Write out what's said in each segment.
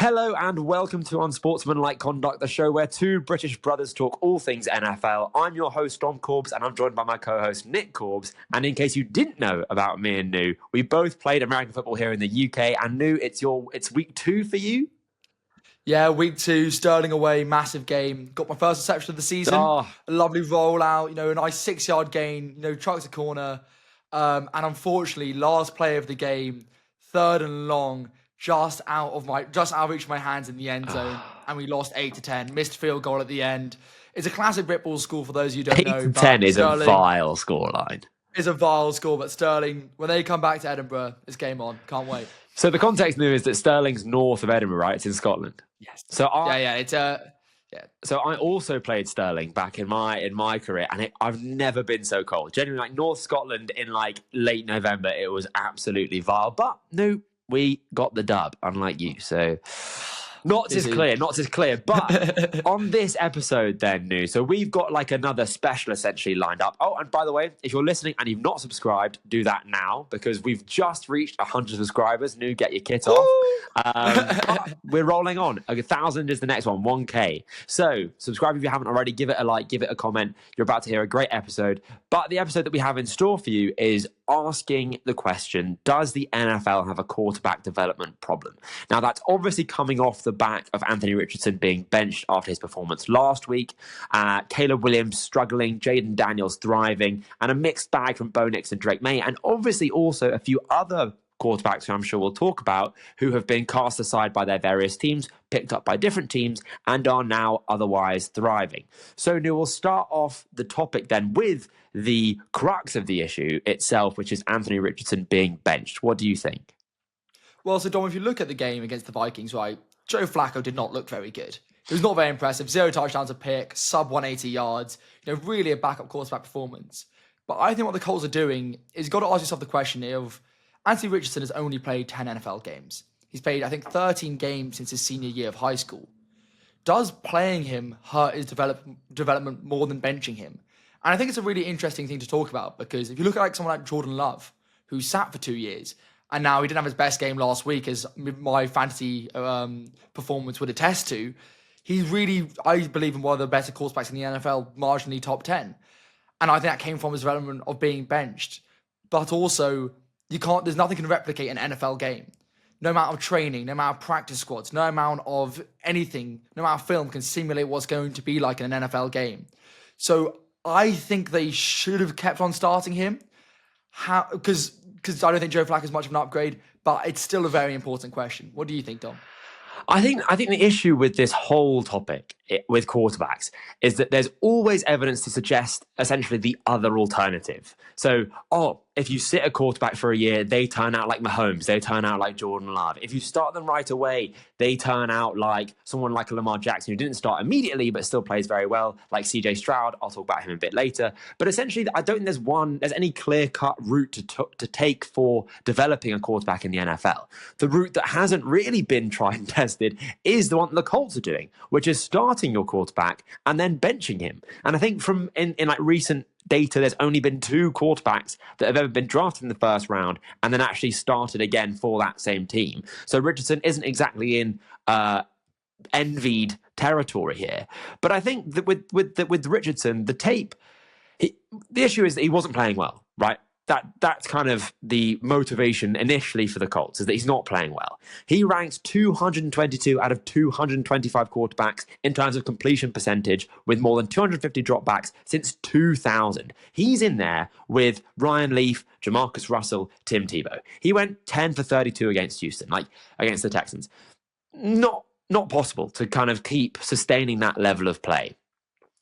Hello and welcome to Unsportsmanlike Conduct, the show where two British brothers talk all things NFL. I'm your host, Dom Corbs, and I'm joined by my co-host, Nick Corbs. And in case you didn't know about me and Nu, we both played American football here in the UK. And Nu, it's week 2 for you? Yeah, week 2, Sterling away, massive game. Got my first reception of the season. A lovely rollout, a nice 6-yard gain, chucks a corner. And unfortunately, last play of the game, third and long, just out of reach of my hands in the end zone, and we lost 8-10. Missed field goal at the end. It's a classic Britball score for those of you who don't know. 8-10 is a vile scoreline. It's a vile score, but Sterling, when they come back to Edinburgh, it's game on. Can't wait. So the context now is that Sterling's north of Edinburgh, right? It's in Scotland. Yes. So So I also played Sterling back in my career, and I've never been so cold. Genuinely, North Scotland in late November, it was absolutely vile. But no, we got the dub, unlike you. So not as clear. But on this episode then, Nu, so we've got another special essentially lined up. Oh, and by the way, if you're listening and you've not subscribed, do that now because we've just reached 100 subscribers. Nu, get your kit off. We're rolling on. 1,000 is the next one, 1K. So subscribe if you haven't already. Give it a like, give it a comment. You're about to hear a great episode. But the episode that we have in store for you is asking the question, does the NFL have a quarterback development problem? Now, that's obviously coming off the back of Anthony Richardson being benched after his performance last week, Caleb Williams struggling, Jaden Daniels thriving, and a mixed bag from Bo Nix and Drake May, and obviously also a few other quarterbacks who I'm sure we'll talk about who have been cast aside by their various teams, picked up by different teams, and are now otherwise thriving. So Nu, we'll start off the topic then with the crux of the issue itself, which is Anthony Richardson being benched. What do you think? Well, so Dom, if you look at the game against the Vikings, right, Joe Flacco did not look very good. It was not very impressive. 0 touchdowns, a pick, sub 180 yards, really a backup quarterback performance. But I think what the Colts are doing is you've got to ask yourself the question of Anthony Richardson has only played 10 NFL games. He's played, I think, 13 games since his senior year of high school. Does playing him hurt his development more than benching him? And I think it's a really interesting thing to talk about because if you look at someone like Jordan Love, who sat for 2 years, and now he didn't have his best game last week, as my fantasy performance would attest to, he's really, I believe, in one of the better quarterbacks in the NFL, marginally top 10. And I think that came from his development of being benched. But also, there's nothing can replicate an NFL game. No amount of training, no amount of practice squads, no amount of anything, no amount of film can simulate what's going to be like in an NFL game. So I think they should have kept on starting him. Because I don't think Joe Flacco is much of an upgrade, but it's still a very important question. What do you think, Dom? I think the issue with this whole topic with quarterbacks is that there's always evidence to suggest essentially the other alternative. So, if you sit a quarterback for a year, they turn out like Mahomes, they turn out like Jordan Love. If you start them right away, they turn out like someone like Lamar Jackson, who didn't start immediately but still plays very well, like CJ Stroud. I'll talk about him a bit later. But essentially, I don't think there's any clear-cut route to take for developing a quarterback in the NFL. The route that hasn't really been tried and tested is the one that the Colts are doing, which is starting your quarterback and then benching him. And I think from in recent data, there's only been 2 quarterbacks that have ever been drafted in the first round and then actually started again for that same team. So Richardson isn't exactly in envied territory here. But I think that with Richardson, the tape, the issue is that he wasn't playing well, right? That's kind of the motivation initially for the Colts, is that he's not playing well. He ranked 222 out of 225 quarterbacks in terms of completion percentage, with more than 250 dropbacks since 2000. He's in there with Ryan Leaf, Jamarcus Russell, Tim Tebow. He went 10 for 32 against Houston, against the Texans. Not possible to kind of keep sustaining that level of play.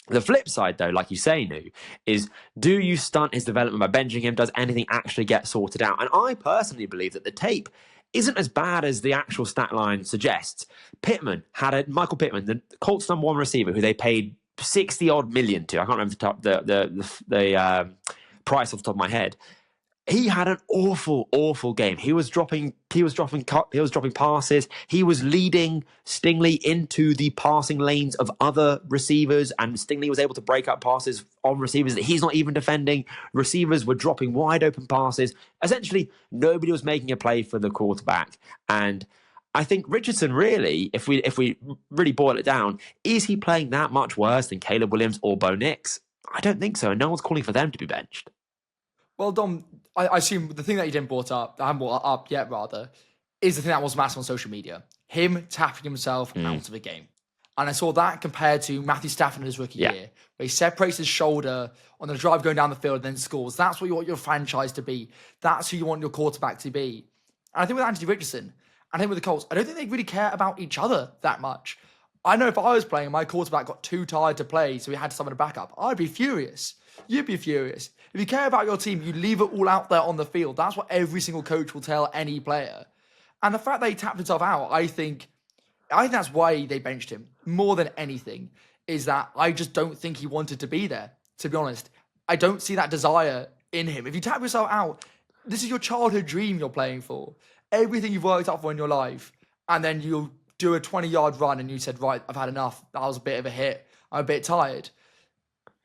The flip side, though, like you say, Nu, is do you stunt his development by benching him? Does anything actually get sorted out? And I personally believe that the tape isn't as bad as the actual stat line suggests. Michael Pittman, the Colts' number 1 receiver, who they paid 60-odd million to. I can't remember the price off the top of my head. He had an awful game. He was dropping passes. He was leading Stingley into the passing lanes of other receivers, and Stingley was able to break up passes on receivers that he's not even defending. Receivers were dropping wide open passes. Essentially, nobody was making a play for the quarterback. And I think Richardson really, if we really boil it down, is he playing that much worse than Caleb Williams or Bo Nix? I don't think so. And no one's calling for them to be benched. Well, Dom, I assume the thing that you didn't brought up, that I haven't brought up yet, rather, is the thing that was massive on social media. Him tapping himself out of a game. And I saw that compared to Matthew Stafford in his rookie year, where he separates his shoulder on the drive going down the field and then scores. That's what you want your franchise to be. That's who you want your quarterback to be. And I think with Anthony Richardson, I think with the Colts, I don't think they really care about each other that much. I know if I was playing and my quarterback got too tired to play, so he had someone to back up, I'd be furious. You'd be furious. If you care about your team, you leave it all out there on the field. That's what every single coach will tell any player. And the fact that he tapped himself out, I think that's why they benched him more than anything, is that I just don't think he wanted to be there, to be honest. I don't see that desire in him. If you tap yourself out, this is your childhood dream you're playing for. Everything you've worked up for in your life, and then you'll do a 20-yard run and you said, right, I've had enough. That was a bit of a hit. I'm a bit tired.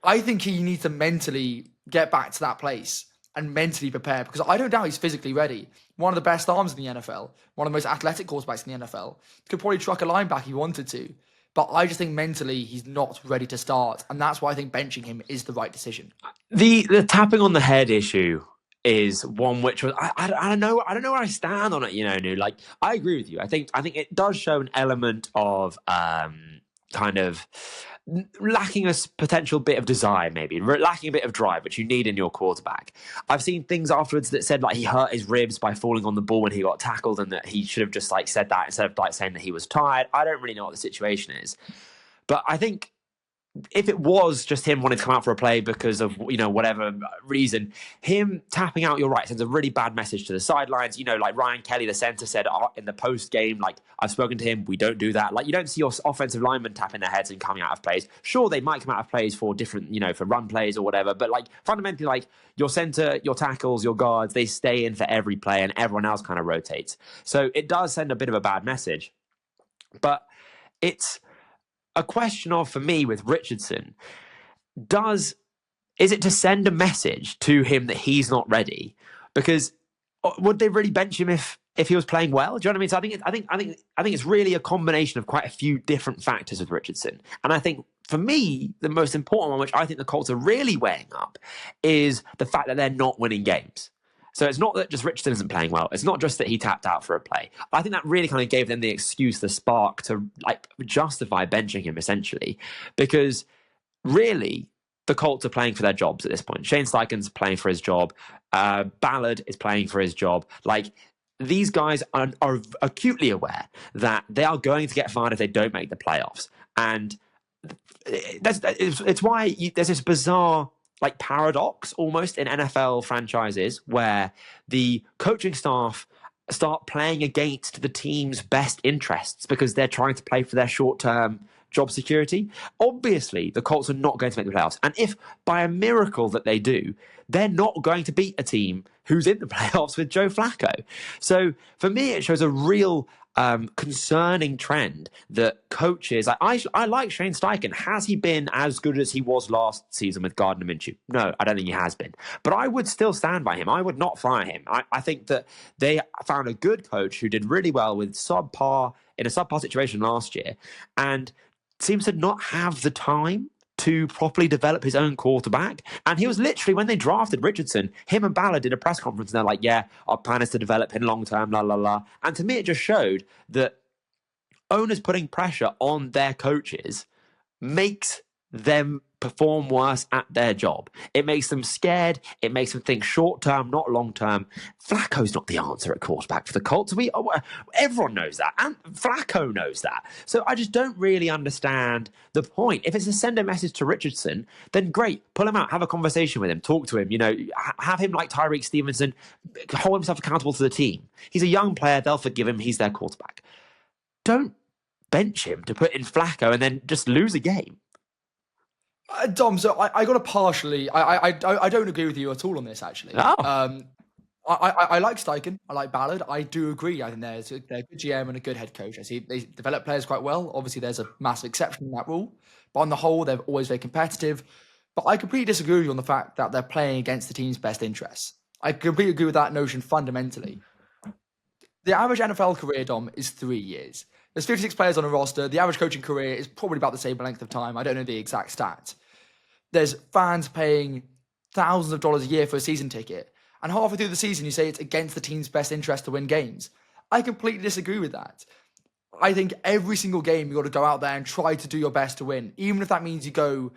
I think he needs to mentally get back to that place and mentally prepare, because I don't doubt he's physically ready. One of the best arms in the NFL, one of the most athletic quarterbacks in the NFL. Could probably truck a linebacker if he wanted to. But I just think mentally he's not ready to start. And that's why I think benching him is the right decision. The tapping on the head issue is one which was I don't know where I stand on it, Nu. Like, I agree with you. I think it does show an element of kind of lacking a potential bit of desire, maybe lacking a bit of drive, which you need in your quarterback. I've seen things afterwards that said like he hurt his ribs by falling on the ball when he got tackled, and that he should have just like said that instead of like saying that he was tired. I don't really know what the situation is, but I think if it was just him wanting to come out for a play because of, whatever reason, him tapping out, you're right, sends a really bad message to the sidelines. Like Ryan Kelly, the center, said in the post game, like, I've spoken to him, we don't do that. Like, you don't see your offensive linemen tapping their heads and coming out of plays. Sure, they might come out of plays for different, for run plays or whatever, but like fundamentally, like your center, your tackles, your guards, they stay in for every play and everyone else kind of rotates. So it does send a bit of a bad message. But it's a question of, for me, with Richardson, is it to send a message to him that he's not ready? Because would they really bench him if he was playing well? Do you know what I mean? So I think it's really a combination of quite a few different factors with Richardson. And I think, for me, the most important one, which I think the Colts are really weighing up, is the fact that they're not winning games. So it's not that just Richardson isn't playing well. It's not just that he tapped out for a play. I think that really kind of gave them the excuse, the spark to like justify benching him, essentially, because really the Colts are playing for their jobs at this point. Shane Steichen's playing for his job. Ballard is playing for his job. Like, these guys are acutely aware that they are going to get fired if they don't make the playoffs. And it's why there's this bizarre like paradox almost in NFL franchises where the coaching staff start playing against the team's best interests because they're trying to play for their short-term job security. Obviously, the Colts are not going to make the playoffs. And if by a miracle that they do, they're not going to beat a team who's in the playoffs with Joe Flacco. So for me, it shows a real concerning trend that coaches, I like Shane Steichen. Has he been as good as he was last season with Gardner Minshew? No, I don't think he has been. But I would still stand by him. I would not fire him. I think that they found a good coach who did really well with in a subpar situation last year, and seems to not have the time to properly develop his own quarterback. And he was literally, when they drafted Richardson, him and Ballard did a press conference and they're like, yeah, our plan is to develop him long term, la, la, la. And to me, it just showed that owners putting pressure on their coaches makes them perform worse at their job. It makes them scared. It makes them think short term, not long term. Flacco's not the answer at quarterback for the Colts. Everyone knows that, and Flacco knows that. So I just don't really understand the point. If it's to send a message to Richardson, then great, pull him out, have a conversation with him, talk to him. Have him like Tyreek Stevenson, hold himself accountable to the team. He's a young player; they'll forgive him. He's their quarterback. Don't bench him to put in Flacco and then just lose a game. Dom, so I got to partially. I don't agree with you at all on this, actually. Oh. I like Steichen. I like Ballard. I do agree. I think they're a good GM and a good head coach. I see they develop players quite well. Obviously, there's a massive exception in that rule, but on the whole, they're always very competitive. But I completely disagree with you on the fact that they're playing against the team's best interests. I completely agree with that notion fundamentally. The average NFL career, Dom, is 3 years. There's 56 players on a roster. The average coaching career is probably about the same length of time. I don't know the exact stat. There's fans paying thousands of dollars a year for a season ticket. And halfway through the season, you say it's against the team's best interest to win games. I completely disagree with that. I think every single game you got to go out there and try to do your best to win, even if that means you go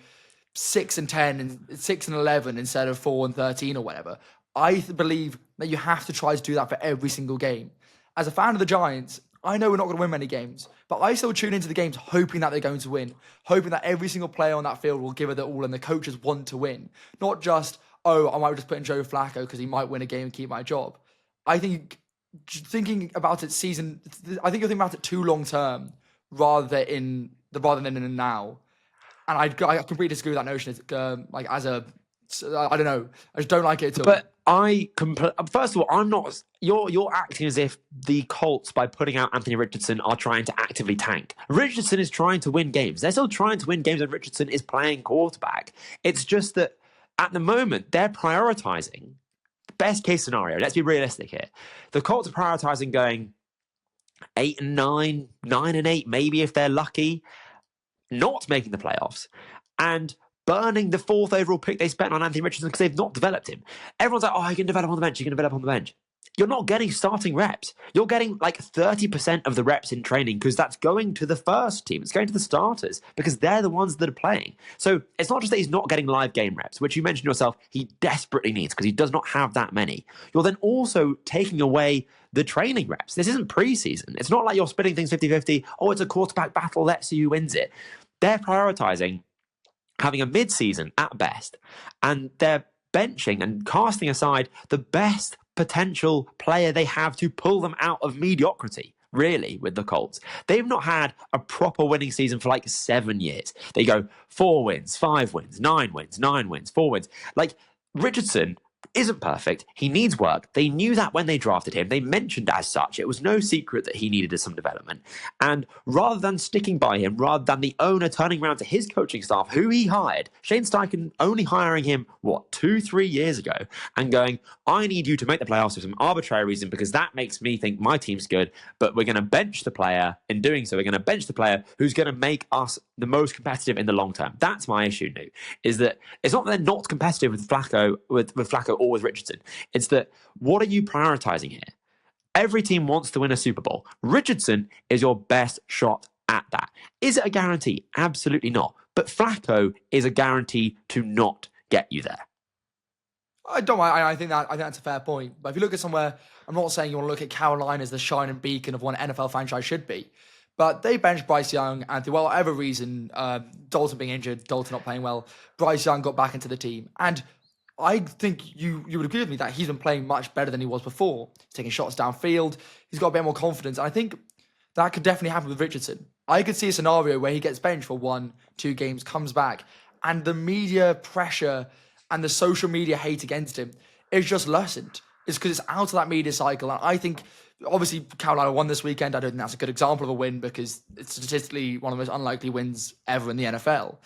6-10 and 6-11 instead of 4-13 or whatever. I believe that you have to try to do that for every single game. As a fan of the Giants, I know we're not going to win many games, but I still tune into the games hoping that they're going to win, hoping that every single player on that field will give it their all and the coaches want to win. Not just, oh, I might just put in Joe Flacco because he might win a game and keep my job. I think thinking about it I think you're thinking about it too long term rather than in the now. And I completely disagree with that notion. It's I don't know. I just don't like it at all. But first of all, I'm not. You're acting as if the Colts, by putting out Anthony Richardson, are trying to actively tank. Richardson is trying to win games. They're still trying to win games, and Richardson is playing quarterback. It's just that at the moment they're prioritizing. Best case scenario. Let's be realistic here. The Colts are prioritizing going 8-9, 9-8, maybe if they're lucky, not making the playoffs, and burning the 4th overall pick they spent on Anthony Richardson because they've not developed him. Everyone's like, oh, you can develop on the bench, you can develop on the bench. You're not getting starting reps. You're getting like 30% of the reps in training because that's going to the first team. It's going to the starters because they're the ones that are playing. So it's not just that he's not getting live game reps, which you mentioned yourself, he desperately needs because he does not have that many. You're then also taking away the training reps. This isn't preseason. It's not like you're splitting things 50-50. Oh, it's a quarterback battle. Let's see who wins it. They're prioritizing having a mid-season at best, and they're benching and casting aside the best potential player they have to pull them out of mediocrity, really, with the Colts. They've not had a proper winning season for like 7 years. They go 4 wins, 5 wins, 9 wins, 9 wins, 4 wins. Like, Richardson isn't perfect. He needs work. They knew that when they drafted him. They mentioned as such. It was no secret that he needed some development. And rather than sticking by him, rather than the owner turning around to his coaching staff, who he hired, Shane Steichen only hiring him, 2-3 years ago, and going, I need you to make the playoffs for some arbitrary reason because that makes me think my team's good, but we're going to bench the player. In doing so, we're going to bench the player who's going to make us the most competitive in the long term. That's my issue, Newt, is that it's not that they're not competitive with Flacco, with Flacco or with Richardson. It's that, what are you prioritizing here? Every team wants to win a Super Bowl. Richardson is your best shot at that. Is it a guarantee? Absolutely not. But Flacco is a guarantee to not get you there. I think that's a fair point. But if you look at somewhere, I'm not saying you want to look at Carolina as the shining beacon of what an NFL franchise should be. But they benched Bryce Young, and for whatever reason, Dalton being injured, Dalton not playing well, Bryce Young got back into the team. And I think you would agree with me that he's been playing much better than he was before. He's taking shots downfield. He's got a bit more confidence. And I think that could definitely happen with Richardson. I could see a scenario where he gets benched for 1-2 games, comes back, and the media pressure and the social media hate against him is just lessened. It's because it's out of that media cycle. And I think, obviously, Carolina won this weekend. I don't think that's a good example of a win because it's statistically one of the most unlikely wins ever in the NFL.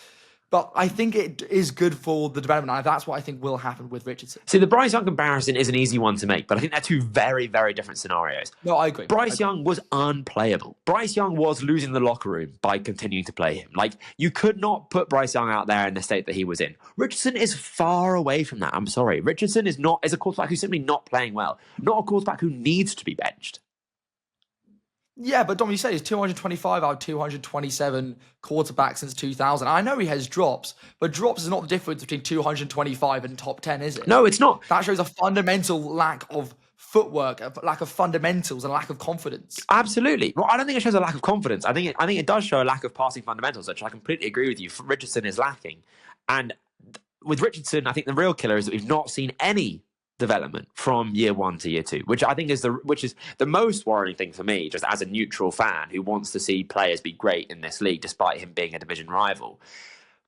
But I think it is good for the development, and that's what I think will happen with Richardson. See, the Bryce Young comparison is an easy one to make, but I think they're two very, very different scenarios. No, I agree. Bryce Young was unplayable. Bryce Young was losing the locker room by continuing to play him. Like, you could not put Bryce Young out there in the state that he was in. Richardson is far away from that. I'm sorry. Richardson is a quarterback who's simply not playing well. Not a quarterback who needs to be benched. Yeah, but Dom, you say he's 225 out of 227 quarterbacks since 2000. I know he has drops, but drops is not the difference between 225 and top 10, is it? No, it's not. That shows a fundamental lack of footwork, a lack of fundamentals, and a lack of confidence. Absolutely. Well, I don't think it shows a lack of confidence. I think it does show a lack of passing fundamentals, which I completely agree with you. Richardson is lacking. And with Richardson, I think the real killer is that we've not seen any development from year 1 to year 2, which I think is the most worrying thing for me, just as a neutral fan who wants to see players be great in this league, despite him being a division rival.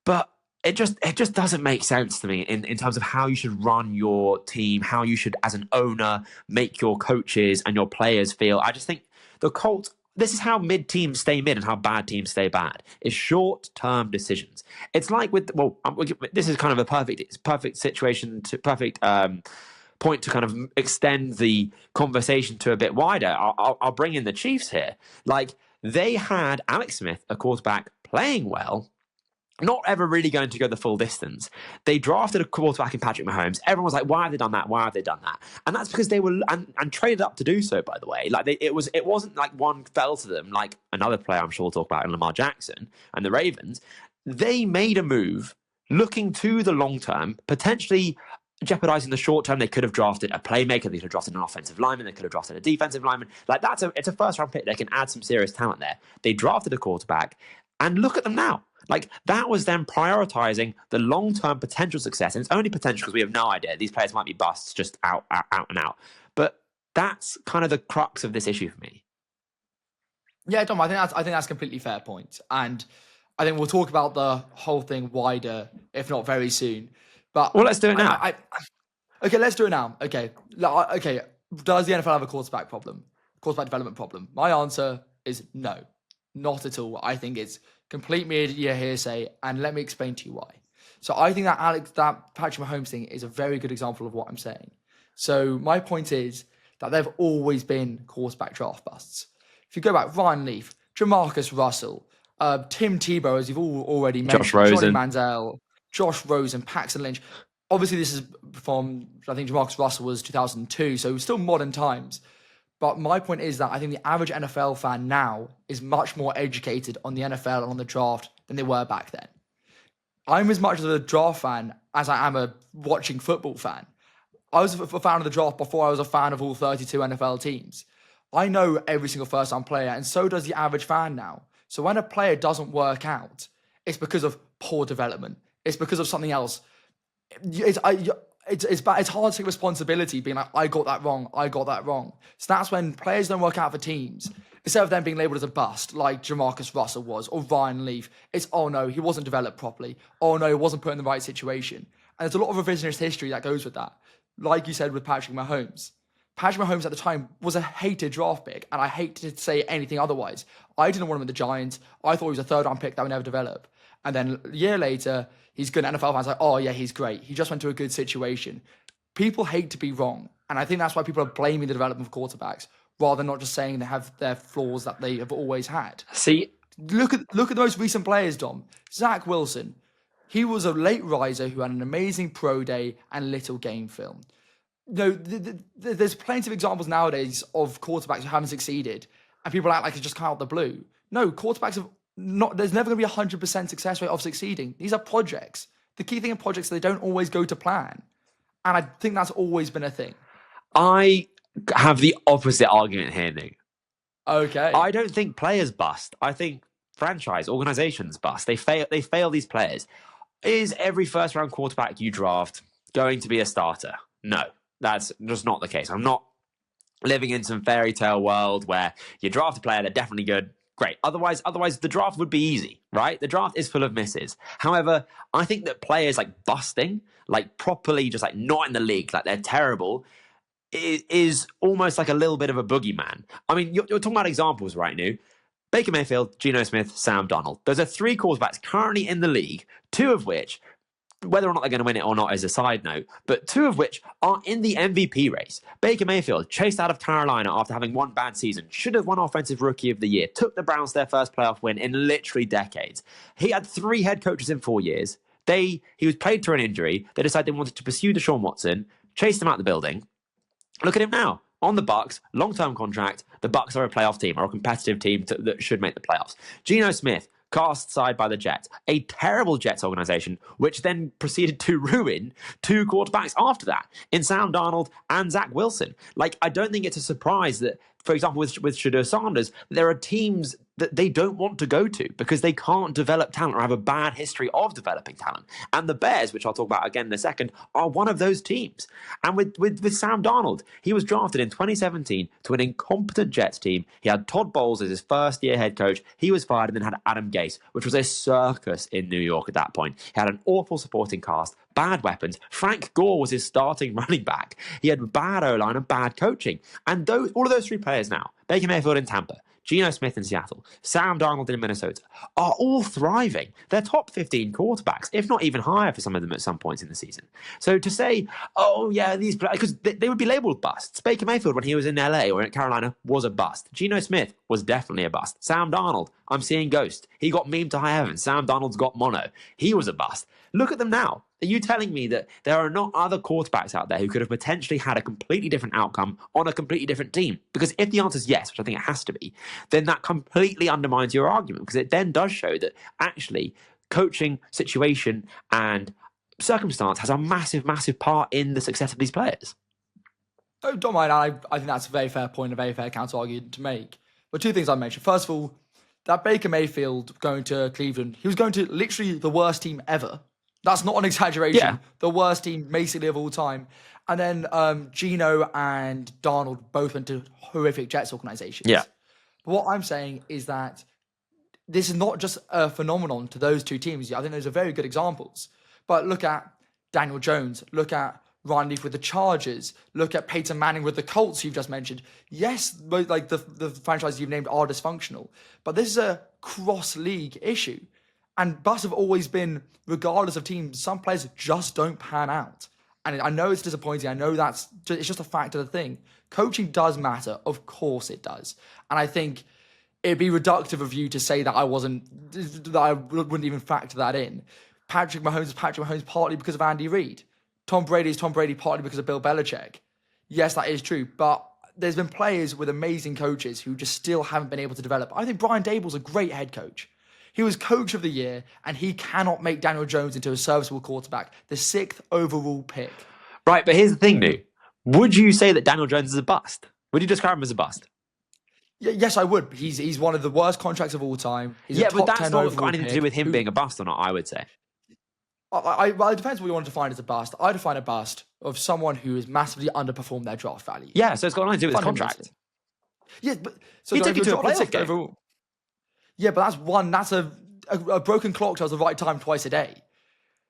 But it just doesn't make sense to me in terms of how you should run your team, how you should, as an owner, make your coaches and your players feel. I just think the Colts, this is how mid teams stay mid and how bad teams stay bad, is short-term decisions. It's like this is kind of a perfect situation, perfect point to kind of extend the conversation to a bit wider, I'll bring in the Chiefs here. Like, they had Alex Smith, a quarterback, playing well, not ever really going to go the full distance. They drafted a quarterback in Patrick Mahomes. Everyone was like, why have they done that? Why have they done that? And that's because they were, and traded up to do so, by the way. Like, it wasn't like one fell to them, like another player I'm sure we'll talk about in Lamar Jackson and the Ravens. They made a move looking to the long term, potentially jeopardizing the short term. They could have drafted a playmaker. They could have drafted an offensive lineman. They could have drafted a defensive lineman. Like, it's a first round pick. They can add some serious talent there. They drafted a quarterback, and look at them now. Like, that was them prioritizing the long-term potential success. And it's only potential because we have no idea. These players might be busts just out and out. But that's kind of the crux of this issue for me. Yeah, Dom, I think that's a completely fair point. And I think we'll talk about the whole thing wider, if not very soon. But well, let's do it now. Okay, let's do it now. Okay. Does the NFL have a quarterback development problem? My answer is no, not at all. I think it's complete media hearsay, and let me explain to you why. So I think that Patrick Mahomes thing is a very good example of what I'm saying. So my point is that there have always been quarterback draft busts. If you go back, Ryan Leaf, Jamarcus Russell, Tim Tebow, as you've all already mentioned, Johnny Manziel, Josh Rosen, Paxton Lynch. Obviously, this is from, I think Jamarcus Russell was 2002, so still modern times. But my point is that I think the average NFL fan now is much more educated on the NFL and on the draft than they were back then. I'm as much of a draft fan as I am a watching football fan. I was a fan of the draft before I was a fan of all 32 NFL teams. I know every single first-time player, and so does the average fan now. So when a player doesn't work out, it's because of poor development. It's because of something else. It's hard to take responsibility being like, I got that wrong. So that's when players don't work out for teams. Instead of them being labelled as a bust, like Jamarcus Russell was, or Ryan Leaf, it's, oh no, he wasn't developed properly. Oh no, he wasn't put in the right situation. And there's a lot of revisionist history that goes with that. Like you said with Patrick Mahomes. Patrick Mahomes at the time was a hated draft pick, and I hate to say anything otherwise. I didn't want him in the Giants. I thought he was a third-round pick that would never develop. And then a year later, he's good. NFL fans are like, oh yeah, he's great. He just went to a good situation. People hate to be wrong. And I think that's why people are blaming the development of quarterbacks rather than not just saying they have their flaws that they have always had. See, look at the most recent players, Dom. Zach Wilson. He was a late riser who had an amazing pro day and little game film. No, there's plenty of examples nowadays of quarterbacks who haven't succeeded, and people act like it's just come out of the blue. No, quarterbacks have not. There's never going to be 100% success rate of succeeding. These are projects. The key thing in projects is they don't always go to plan, and I think that's always been a thing. I have the opposite argument here, Nick. Okay. I don't think players bust. I think franchise organizations bust. They fail these players. Is every first round quarterback you draft going to be a starter? No. That's just not the case. I'm not living in some fairy tale world where you draft a player, they're definitely good. Great. Otherwise, the draft would be easy, right? The draft is full of misses. However, I think that players like busting, like properly just like not in the league, like they're terrible, is almost like a little bit of a boogeyman. I mean, you're talking about examples right now. Baker Mayfield, Geno Smith, Sam Darnold. Those are three quarterbacks currently in the league, two of which, whether or not they're going to win it or not is a side note, but two of which are in the MVP race. Baker Mayfield, chased out of Carolina after having one bad season, should have won Offensive Rookie of the Year, took the Browns their first playoff win in literally decades. He had 3 head coaches in 4 years. He was played through an injury. They decided they wanted to pursue Deshaun Watson, chased him out the building. Look at him now. On the Bucs, long-term contract. The Bucs are a playoff team, or a competitive team that should make the playoffs. Geno Smith, cast aside by the Jets, a terrible Jets organization, which then proceeded to ruin 2 quarterbacks after that in Sam Darnold and Zach Wilson. Like, I don't think it's a surprise that, for example, with Shedeur Sanders, there are teams that they don't want to go to because they can't develop talent or have a bad history of developing talent. And the Bears, which I'll talk about again in a second, are one of those teams. And with Sam Darnold, he was drafted in 2017 to an incompetent Jets team. He had Todd Bowles as his first year head coach. He was fired and then had Adam Gase, which was a circus in New York at that point. He had an awful supporting cast, bad weapons. Frank Gore was his starting running back. He had bad O-line and bad coaching. And all of those 3 players now, Baker Mayfield in Tampa, Geno Smith in Seattle, Sam Darnold in Minnesota, are all thriving. They're top 15 quarterbacks, if not even higher for some of them at some points in the season. So to say, oh yeah, these players, because they would be labelled busts. Baker Mayfield, when he was in LA or in Carolina, was a bust. Geno Smith was definitely a bust. Sam Darnold, I'm seeing ghost. He got memed to high heaven. Sam Darnold's got mono. He was a bust. Look at them now. Are you telling me that there are not other quarterbacks out there who could have potentially had a completely different outcome on a completely different team? Because if the answer is yes, which I think it has to be, then that completely undermines your argument, because it then does show that actually coaching, situation, and circumstance has a massive, massive part in the success of these players. Oh, don't mind. I think that's a very fair point, a very fair counter argument to make. But two things I mentioned. First of all, that Baker Mayfield going to Cleveland, he was going to literally the worst team ever. That's not an exaggeration. Yeah. The worst team basically of all time. And then Geno and Darnold both went to horrific Jets organizations. Yeah. But what I'm saying is that this is not just a phenomenon to those two teams. I think those are very good examples. But look at Daniel Jones. Look at Ryan Leaf with the Chargers. Look at Peyton Manning with the Colts you've just mentioned. Yes, like the franchises you've named are dysfunctional. But this is a cross-league issue. And busts have always been, regardless of teams, some players just don't pan out. And I know it's disappointing. I know it's just a fact of the thing. Coaching does matter. Of course it does. And I think it'd be reductive of you to say that I wouldn't even factor that in. Patrick Mahomes is Patrick Mahomes partly because of Andy Reid. Tom Brady is Tom Brady partly because of Bill Belichick. Yes, that is true. But there's been players with amazing coaches who just still haven't been able to develop. I think Brian Dable's a great head coach. He was coach of the year, and he cannot make Daniel Jones into a serviceable quarterback. The 6th overall pick. Right, but here's the thing, Nu. Would you say that Daniel Jones is a bust? Would you describe him as a bust? Yes, I would. He's one of the worst contracts of all time. He's but that's not got anything to do with him being a bust or not, I would say. Well, it depends what you want to define as a bust. I define a bust of someone who has massively underperformed their draft value. Yeah, so it's got nothing to do with his contract. Yeah, but so he took you to a playoff game. Overall. Yeah, but that's a broken clock tells the right time twice a day.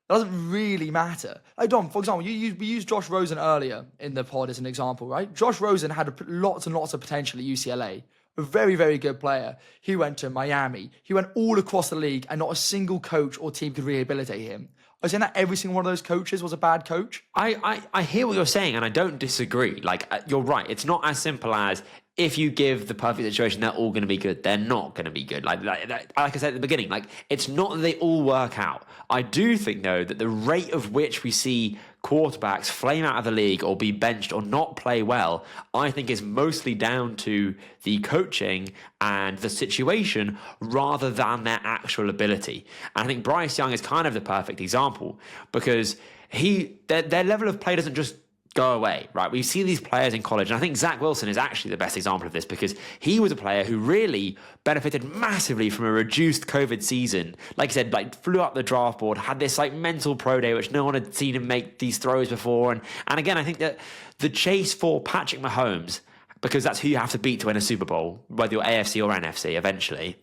That doesn't really matter. Like Dom, for example, we used Josh Rosen earlier in the pod as an example, right? Josh Rosen had lots and lots of potential at UCLA. A very, very good player. He went to Miami. He went all across the league, and not a single coach or team could rehabilitate him. I was saying that every single one of those coaches was a bad coach. I hear what you're saying, and I don't disagree. Like, you're right. It's not as simple as if you give the perfect situation, they're all going to be good. They're not going to be good. Like I said at the beginning, like it's not that they all work out. I do think, though, that the rate of which we see quarterbacks flame out of the league or be benched or not play well, I think is mostly down to the coaching and the situation rather than their actual ability. And I think Bryce Young is kind of the perfect example because their level of play doesn't just go away, right? We see these players in college, and I think Zach Wilson is actually the best example of this because he was a player who really benefited massively from a reduced COVID season. Like I said, like flew up the draft board, had this like mental pro day, which no one had seen him make these throws before. And again, I think that the chase for Patrick Mahomes, because that's who you have to beat to win a Super Bowl, whether you're AFC or NFC eventually,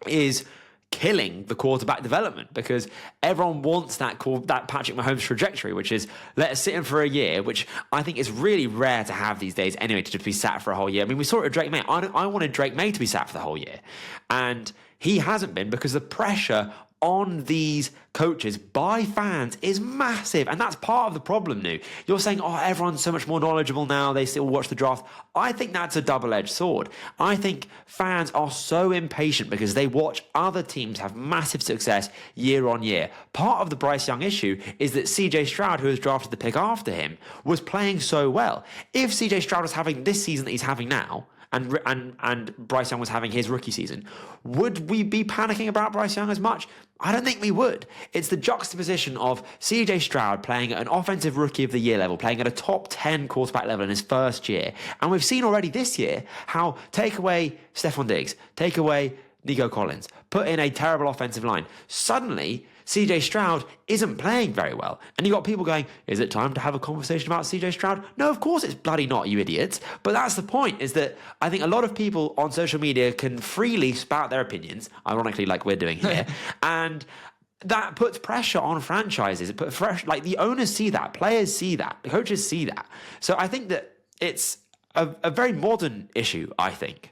is killing the quarterback development because everyone wants that Patrick Mahomes trajectory, which is let us sit him for a year, which I think is really rare to have these days anyway, to just be sat for a whole year. I mean, we saw it with Drake May. I wanted Drake May to be sat for the whole year, and he hasn't been because the pressure on these coaches by fans is massive, and that's part of the problem. Now you're saying, oh, everyone's so much more knowledgeable now, they still watch the draft. I think that's a double-edged sword. I think fans are so impatient because they watch other teams have massive success year on year. Part of the Bryce Young issue is that CJ Stroud, who was drafted the pick after him, was playing so well. If CJ Stroud was having this season that he's having now, and Bryce Young was having his rookie season, would we be panicking about Bryce Young as much? I don't think we would. It's the juxtaposition of CJ Stroud playing at an offensive rookie of the year level, playing at a top 10 quarterback level in his first year. And we've seen already this year how take away Stephon Diggs, take away Nico Collins, put in a terrible offensive line. Suddenly, CJ Stroud isn't playing very well. And you got people going, is it time to have a conversation about CJ Stroud? No, of course it's bloody not, you idiots. But that's the point, is that I think a lot of people on social media can freely spout their opinions, ironically like we're doing here, and that puts pressure on franchises. It puts like the owners see that, players see that, the coaches see that. So I think that it's a very modern issue, I think.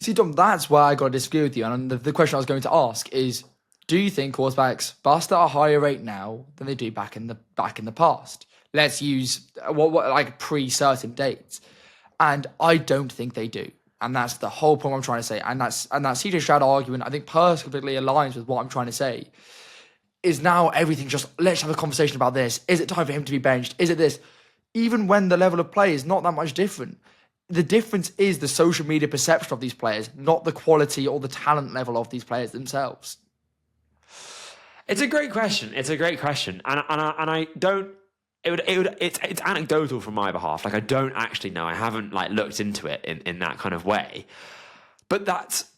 See, Dom, that's where I got to disagree with you. And the question I was going to ask is, do you think quarterbacks bust at a higher rate now than they do back in the past? Let's use what like pre-certain dates. And I don't think they do. And that's the whole point I'm trying to say. And that CJ Stroud argument, I think, perfectly aligns with what I'm trying to say. Is now everything just, let's have a conversation about this. Is it time for him to be benched? Is it this? Even when the level of play is not that much different. The difference is the social media perception of these players, not the quality or the talent level of these players themselves. It's a great question. And I don't. It's anecdotal from my behalf. Like, I don't actually know. I haven't like looked into it in that kind of way. But that's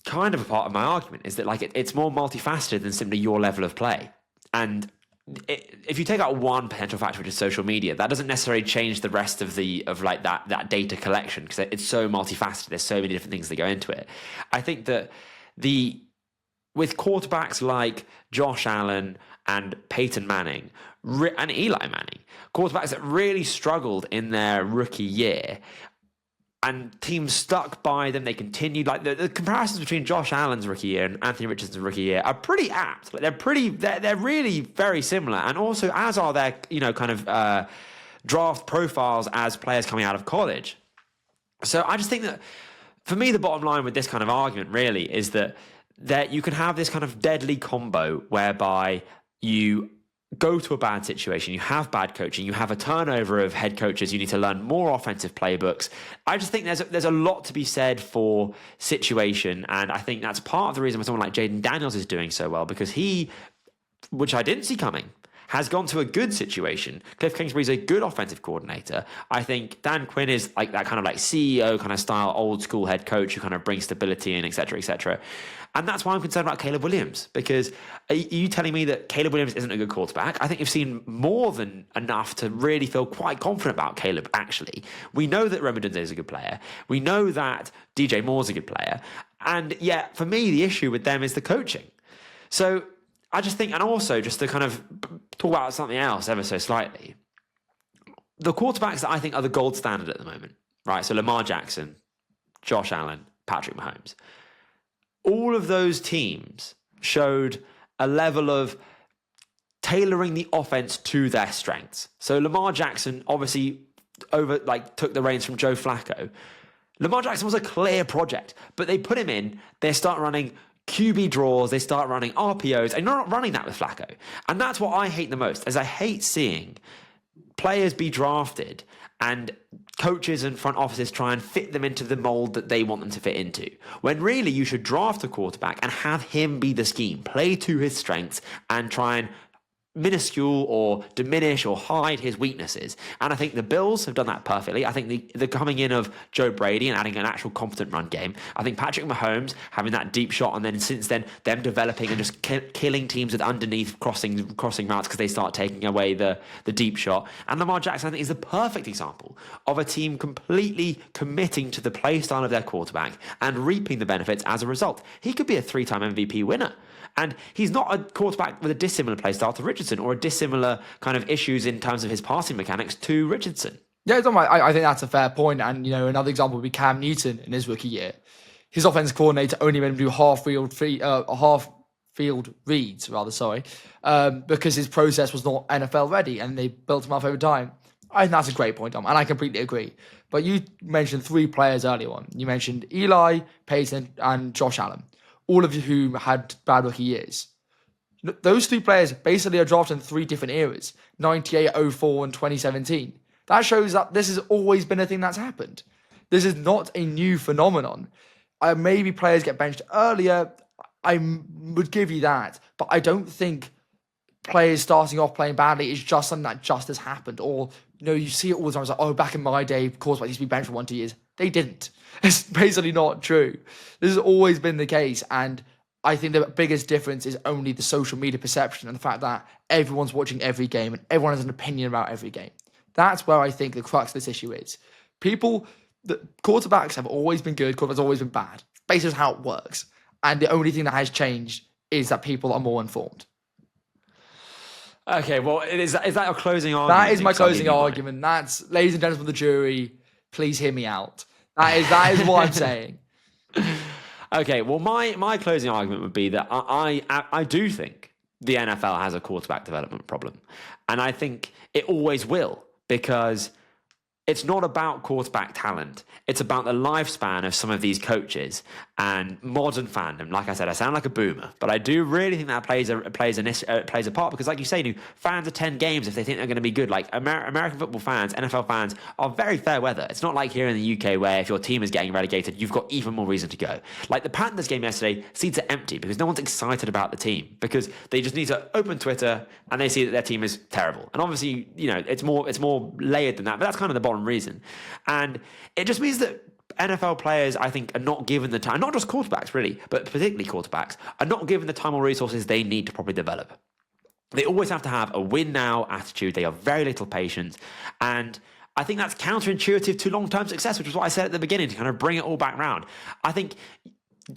kind of a part of my argument, is that like it's more multifaceted than simply your level of play. And if you take out one potential factor, which is social media, that doesn't necessarily change the rest of that data collection, because it's so multifaceted. There's so many different things that go into it. I think that with quarterbacks like Josh Allen and Peyton Manning and Eli Manning, quarterbacks that really struggled in their rookie year, and teams stuck by them. They continued. Like the comparisons between Josh Allen's rookie year and Anthony Richardson's rookie year are pretty apt. Like they're really very similar, and also as are their draft profiles as players coming out of college. So I just think that for me, the bottom line with this kind of argument really is that you can have this kind of deadly combo whereby you go to a bad situation, you have bad coaching, you have a turnover of head coaches, you need to learn more offensive playbooks. I just think there's a lot to be said for situation, and I think that's part of the reason why someone like Jaden Daniels is doing so well, because he, which I didn't see coming, has gone to a good situation. Cliff Kingsbury's a good offensive coordinator. I think Dan Quinn is like that kind of like CEO kind of style, old school head coach who kind of brings stability in, et cetera, et cetera. And that's why I'm concerned about Caleb Williams, because are you telling me that Caleb Williams isn't a good quarterback? I think you've seen more than enough to really feel quite confident about Caleb, actually. We know that Rome Odunze is a good player. We know that DJ Moore's a good player. And yet, for me, the issue with them is the coaching. So I just think, and also just to kind of talk about something else ever so slightly, the quarterbacks that I think are the gold standard at the moment, right? So Lamar Jackson, Josh Allen, Patrick Mahomes. All of those teams showed a level of tailoring the offense to their strengths. So Lamar Jackson obviously took the reins from Joe Flacco. Lamar Jackson was a clear project, but they put him in, they start running QB draws, they start running RPOs, and you're not running that with Flacco. And that's what I hate the most, is I hate seeing players be drafted and coaches and front offices try and fit them into the mold that they want them to fit into. When really you should draft a quarterback and have him be the scheme, play to his strengths, and try and minuscule or diminish or hide his weaknesses. And I think the Bills have done that perfectly. I think the coming in of Joe Brady and adding an actual competent run game. I think Patrick Mahomes having that deep shot, and then since then them developing and just killing teams with underneath crossing routes because they start taking away the deep shot. And Lamar Jackson, I think, is the perfect example of a team completely committing to the play style of their quarterback and reaping the benefits as a result. He could be a 3-time MVP winner. And he's not a quarterback with a dissimilar play style to Richardson, or a dissimilar kind of issues in terms of his passing mechanics to Richardson. Yeah, I think that's a fair point. And, another example would be Cam Newton in his rookie year. His offensive coordinator only made him do half field reads, because his process was not NFL ready, and they built him up over time. I think that's a great point, Tom, and I completely agree. But you mentioned 3 players earlier on. You mentioned Eli, Peyton, and Josh Allen, all of whom had bad rookie years. Those 3 players basically are drafted in 3 different eras, 98, 04, and 2017. That shows that this has always been a thing that's happened. This is not a new phenomenon. Maybe players get benched earlier, I would give you that, but I don't think players starting off playing badly is just something that just has happened. Or, you see it all the time. It's like, back in my day, quarterbacks used to be benched for 1-2 years. They didn't. It's basically not true. This has always been the case, and I think the biggest difference is only the social media perception and the fact that everyone's watching every game and everyone has an opinion about every game. That's where I think the crux of this issue is. The quarterbacks have always been good, quarterbacks have always been bad. It's basically how it works. And the only thing that has changed is that people are more informed. Okay, well, is that your closing argument? That is my closing argument. That's, ladies and gentlemen of the jury, please hear me out. That is what I'm saying. Okay, well, my closing argument would be that I do think the NFL has a quarterback development problem. And I think it always will, because it's not about quarterback talent. It's about the lifespan of some of these coaches and modern fandom. Like I said, I sound like a boomer, but I do really think that plays a part, because, like you say, fans attend games if they think they're going to be good. Like American football fans, NFL fans are very fair weather. It's not like here in the UK where if your team is getting relegated, you've got even more reason to go. Like the Panthers game yesterday, seats are empty because no one's excited about the team, because they just need to open Twitter and they see that their team is terrible. And obviously, it's more layered than that, but that's kind of the bottom reason. And it just means that NFL players, I think, are not given the time, not just quarterbacks really, but particularly quarterbacks, are not given the time or resources they need to properly develop. They always have to have a win now attitude. They have very little patience. And I think that's counterintuitive to long-term success, which is what I said at the beginning, to kind of bring it all back round. I think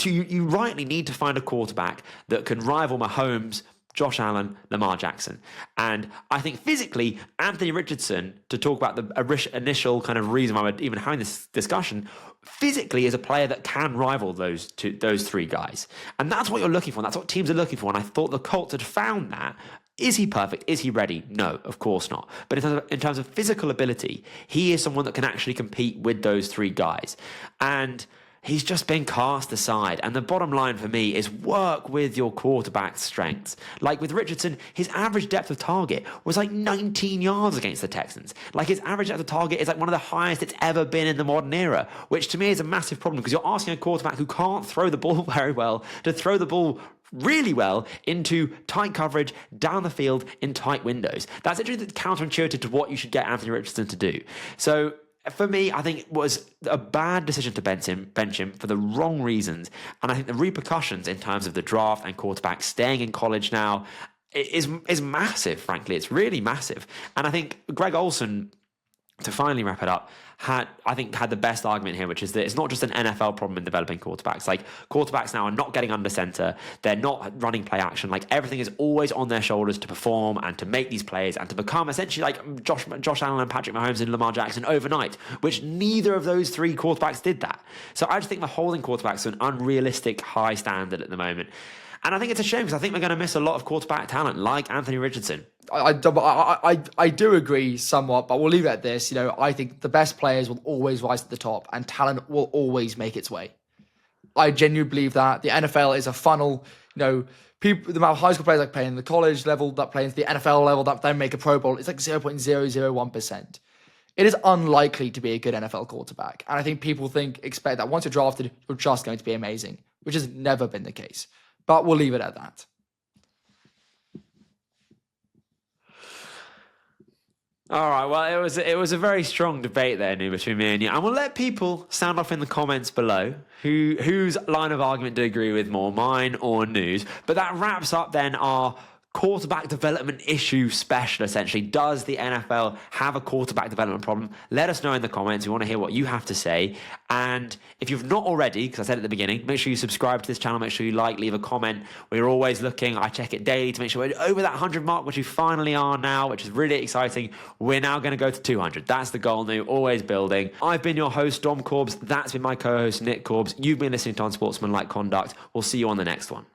you rightly need to find a quarterback that can rival Mahomes, Josh Allen, Lamar Jackson. And I think physically, Anthony Richardson, to talk about the initial kind of reason why we're even having this discussion, physically is a player that can rival those three guys. And that's what you're looking for. And that's what teams are looking for. And I thought the Colts had found that. Is he perfect? Is he ready? No, of course not. But in terms of physical ability, he is someone that can actually compete with those three guys. And he's just been cast aside. And the bottom line for me is work with your quarterback's strengths. Like with Richardson, his average depth of target was like 19 yards against the Texans. Like his average depth of target is like one of the highest it's ever been in the modern era, which to me is a massive problem, because you're asking a quarterback who can't throw the ball very well to throw the ball really well into tight coverage down the field in tight windows. That's actually counterintuitive to what you should get Anthony Richardson to do. So for me, I think it was a bad decision to bench him for the wrong reasons. And I think the repercussions in terms of the draft and quarterback staying in college now is massive, frankly. It's really massive. And I think Greg Olson, to finally wrap it up, had the best argument here, which is that it's not just an NFL problem in developing quarterbacks. Like, quarterbacks now are not getting under center. They're not running play action. Like, everything is always on their shoulders to perform and to make these plays and to become essentially like Josh Allen and Patrick Mahomes and Lamar Jackson overnight, which neither of those three quarterbacks did that. So I just think we're holding quarterbacks to an unrealistic high standard at the moment. And I think it's a shame, because I think we're going to miss a lot of quarterback talent like Anthony Richardson. I do agree somewhat, but we'll leave it at this. I think the best players will always rise to the top, and talent will always make its way. I genuinely believe that. The NFL is a funnel. People, the amount of high school players that play in the college level, that play into the NFL level, that then make a Pro Bowl, it's like 0.001%. It is unlikely to be a good NFL quarterback. And I think people expect that once you're drafted, you're just going to be amazing, which has never been the case. But we'll leave it at that. All right, well, it was a very strong debate there, Nu, between me and you. And we'll let people sound off in the comments below whose line of argument do you agree with more, mine or Nu's. But that wraps up then our quarterback development issue special, essentially. Does the NFL have a quarterback development problem? Let us know in the comments. We want to hear what you have to say. And if you've not already, because I said at the beginning, make sure you subscribe to this channel, make sure you leave a comment. We're always looking, I check it daily to make sure we're over that 100 mark, which we finally are now, which is really exciting. We're now going to go to 200. That's the goal, Nu, always building. I've been your host, Dom Corbs. That's been my co-host, Nick Corbs. You've been listening to Unsportsmanlike Conduct. We'll see you on the next one.